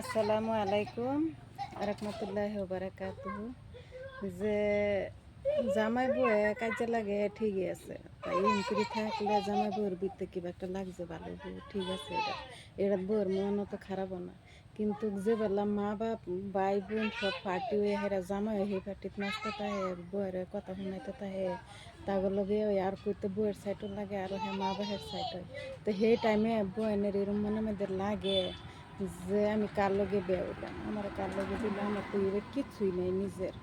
আসসালামু আলাইকুম রহমতুল্লাহি ওয়া বারাকাতুহু। যে জামাই বউয়ে কাজে লাগে ঠিকই আছে, তাই ইনকরি থাকলে জামাই বউয়ের ভিতরে কিবা একটা লাগছে ভালো বউ ঠিক আছে, এটা বউয়ের মনও তো খারাপ না। কিন্তু যে বললাম মা বাপ ভাই বোন সব পার্টি হয়ে হেরা জামাই সেই পার্টিত নাচতে তাহে বউয়ের কথা শুনাইতে তাহে তাগর লগে ওই আর কইতে বউয়ের সাইডও লাগে আর হ্যাঁ মা বাপের সাইড হয়। তো সেই টাইমে বউয়ের এরম মনে মধ্যে লাগে যে আমি কার লগে বিয়া হইলাম, আমার কার লগে দিলে আমার তো এবার কিচ্ছুই নাই নিজের,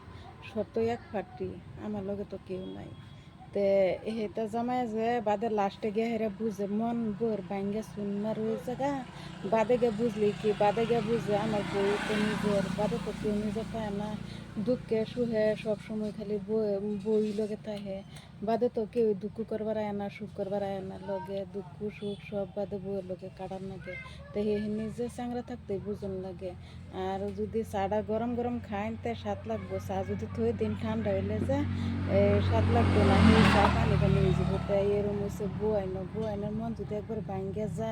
সব তো এক পার্টি, আমার লগে তো কেউ নাই। তে হেটা জামাই যে বাদে লাস্টে গিয়ে হেরা বুঝে মন বোর ভাঙ্গে সুনমার হয়ে জায়গা বাদে গিয়ে বুঝলি কি বাদে গিয়ে বুঝে আমার বই তো নিজের, বাদে তো কেউ নিজের পায় না। দুঃখে সুখে সব সময় খালি বই লগে থাকে, বাদে তো কেউ দুঃখ করবার আয় না সুখ করবার আয় না, লগে দুঃখ সুখ সব বাদে বইয়ের লগে কাটার লাগে। তো হে নিজে চাংরা থাকতে বুঝন লাগে। আর যদি চাটা গরম গরম খাইন তে স্বাদ লাগবো, চা যদি থই দিন ঠান্ডা হইলে যে স্বাদ লাগবে না, সেই চা পানি পানি হয়ে যাবো। তাই এরম হচ্ছে বউ আইনের মন যদি একবার ভাঙ্গে যা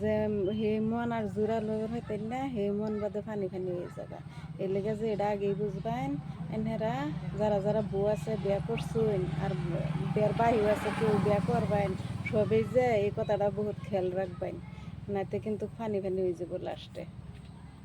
যে সেই মন আর জোড়া লগের হইতে না, সেই মন বাদে ফানি ফানি হয়ে যাবে। এর লেগে যে এটা আগেই বুঝবেন এনহেরা যারা যারা বউ আছে বিয়া করছেন আর বিয়ার বাহিও আছে কেউ বিয়া করবেন, সবেই যে এই কথাটা বহুত খেয়াল রাখবেন, নাইতে কিন্তু ফানি ফানি হয়ে যাবো লাস্টে।